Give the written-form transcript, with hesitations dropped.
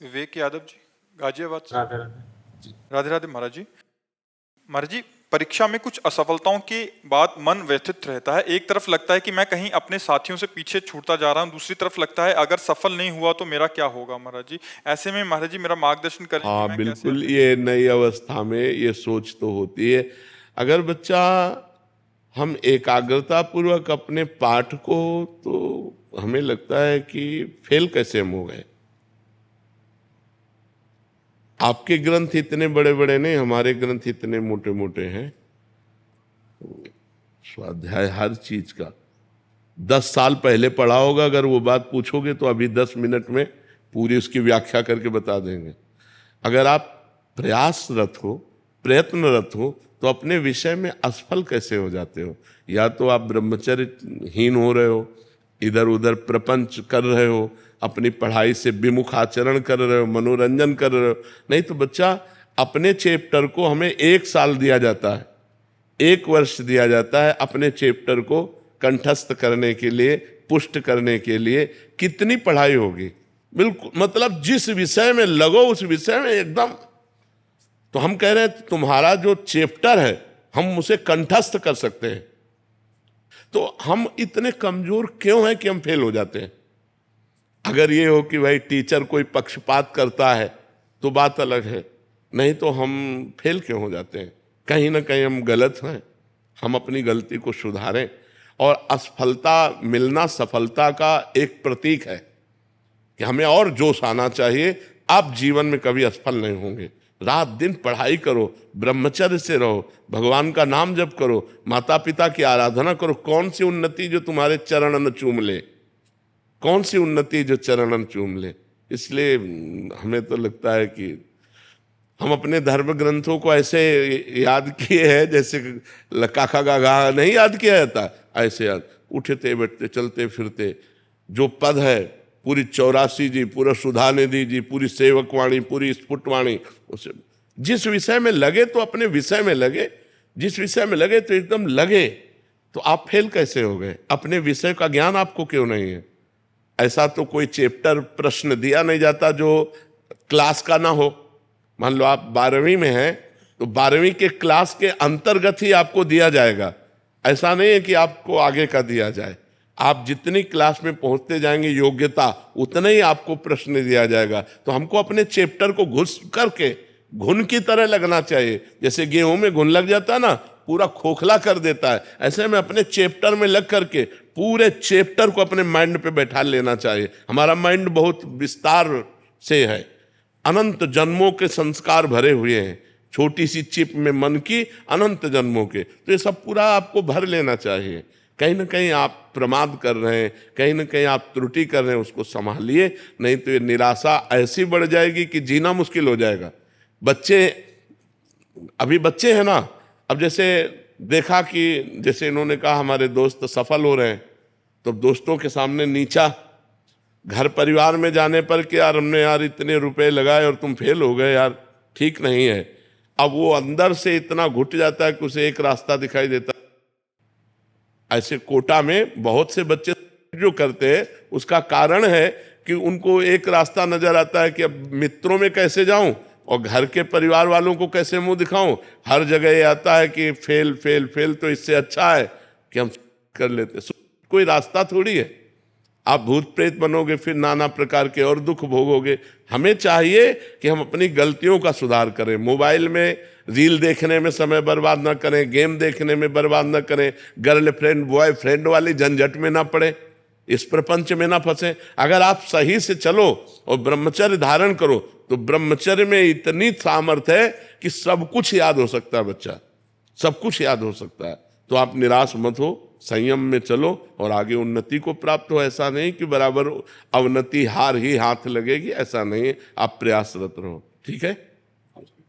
विवेक यादव जी, गाजियाबाद से। राधे राधे। राधे राधे महाराज जी। महाराज जी, परीक्षा में कुछ असफलताओं के बाद मन व्यथित रहता है। एक तरफ लगता है कि मैं कहीं अपने साथियों से पीछे छूटता जा रहा हूँ, दूसरी तरफ लगता है अगर सफल नहीं हुआ तो मेरा क्या होगा। महाराज जी, ऐसे में महाराज जी मेरा मार्गदर्शन करें कि हाँ मैं बिल्कुल, कैसे। ये नई अवस्था में ये सोच तो होती है। अगर बच्चा हम एकाग्रता पूर्वक अपने पाठ को, तो हमें लगता है कि फेल कैसे हम हो गए। आपके ग्रंथ इतने बड़े बड़े नहीं, हमारे ग्रंथ इतने मोटे मोटे हैं। स्वाध्याय हर चीज का 10 साल पहले पढ़ा होगा, अगर वो बात पूछोगे तो अभी 10 मिनट में पूरी उसकी व्याख्या करके बता देंगे। अगर आप प्रयासरत हो, प्रयत्नरत हो, तो अपने विषय में असफल कैसे हो जाते हो। या तो आप ब्रह्मचर्यहीन हो रहे हो, इधर उधर प्रपंच कर रहे हो, अपनी पढ़ाई से विमुख आचरण कर रहे हो, मनोरंजन कर रहे हो। नहीं तो बच्चा, अपने चैप्टर को हमें 1 साल दिया जाता है, 1 वर्ष दिया जाता है अपने चैप्टर को कंठस्थ करने के लिए, पुष्ट करने के लिए। कितनी पढ़ाई होगी। बिल्कुल, मतलब जिस विषय में लगो उस विषय में एकदम। तो हम कह रहे हैं तुम्हारा जो चैप्टर है हम उसे कंठस्थ कर सकते हैं। तो हम इतने कमजोर क्यों हैं कि हम फेल हो जाते हैं। अगर ये हो कि भाई टीचर कोई पक्षपात करता है तो बात अलग है, नहीं तो हम फेल क्यों हो जाते हैं। कहीं ना कहीं हम गलत हैं, हम अपनी गलती को सुधारें। और असफलता मिलना सफलता का एक प्रतीक है कि हमें और जोश आना चाहिए। आप जीवन में कभी असफल नहीं होंगे। रात दिन पढ़ाई करो, ब्रह्मचर्य से रहो, भगवान का नाम जप करो, माता पिता की आराधना करो। कौन सी उन्नति जो तुम्हारे चरणन चूम ले, कौन सी उन्नति जो चरणन चूम ले। इसलिए हमें तो लगता है कि हम अपने धर्म ग्रंथों को ऐसे याद किए हैं जैसे काका गागा नहीं याद किया जाता, ऐसे याद। उठते बैठते चलते फिरते जो पद है, पूरी 84 जी, पूरा सुधा निधि जी, पूरी सेवकवाणी, पूरी स्फुटवाणी, उसे जिस विषय में लगे तो अपने विषय में लगे, जिस विषय में लगे तो एकदम लगे। तो आप फेल कैसे हो गए। अपने विषय का ज्ञान आपको क्यों नहीं है। ऐसा तो कोई चैप्टर प्रश्न दिया नहीं जाता जो क्लास का ना हो। मान लो आप 12वीं में हैं तो 12वीं के क्लास के अंतर्गत ही आपको दिया जाएगा। ऐसा नहीं है कि आपको आगे का दिया जाए। आप जितनी क्लास में पहुंचते जाएंगे योग्यता, उतना ही आपको प्रश्न दिया जाएगा। तो हमको अपने चैप्टर को घुस करके घुन की तरह लगना चाहिए। जैसे गेहूं में घुन लग जाता है ना, पूरा खोखला कर देता है, ऐसे में अपने चैप्टर में लग करके पूरे चैप्टर को अपने माइंड पे बैठा लेना चाहिए। हमारा माइंड बहुत विस्तार से है, अनंत जन्मों के संस्कार भरे हुए हैं। छोटी सी चिप में मन की अनंत जन्मों के, तो ये सब पूरा आपको भर लेना चाहिए। कहीं ना कहीं आप प्रमाद कर रहे हैं, कहीं ना कहीं आप त्रुटि कर रहे हैं, उसको संभालिए। नहीं तो ये निराशा ऐसी बढ़ जाएगी कि जीना मुश्किल हो जाएगा। बच्चे, अभी बच्चे हैं ना, अब जैसे देखा कि जैसे इन्होंने कहा हमारे दोस्त सफल हो रहे हैं, तो दोस्तों के सामने नीचा, घर परिवार में जाने पर कि यार हमने यार इतने रुपए लगाए और तुम फेल हो गए, यार ठीक नहीं है। अब वो अंदर से इतना घुट जाता है कि उसे एक रास्ता दिखाई देता है। ऐसे कोटा में बहुत से बच्चे जो करते हैं, उसका कारण है कि उनको एक रास्ता नजर आता है कि अब मित्रों में कैसे जाऊं और घर के परिवार वालों को कैसे मुंह दिखाऊं। हर जगह ये आता है कि फेल फेल फेल, तो इससे अच्छा है कि हम कर लेते। कोई रास्ता थोड़ी है। आप भूत प्रेत बनोगे, फिर नाना प्रकार के और दुख भोगोगे। हमें चाहिए कि हम अपनी गलतियों का सुधार करें। मोबाइल में रील देखने में समय बर्बाद ना करें, गेम देखने में बर्बाद ना करें, गर्लफ्रेंड बॉयफ्रेंड वाली झंझट में ना पड़े, इस प्रपंच में ना फंसे। अगर आप सही से चलो और ब्रह्मचर्य धारण करो तो ब्रह्मचर्य में इतनी सामर्थ्य है कि सब कुछ याद हो सकता है। बच्चा सब कुछ याद हो सकता है। तो आप निराश मत हो, संयम में चलो और आगे उन्नति को प्राप्त हो। ऐसा नहीं कि बराबर अवनति हार ही हाथ लगेगी, ऐसा नहीं है। आप प्रयासरत रहो। ठीक है।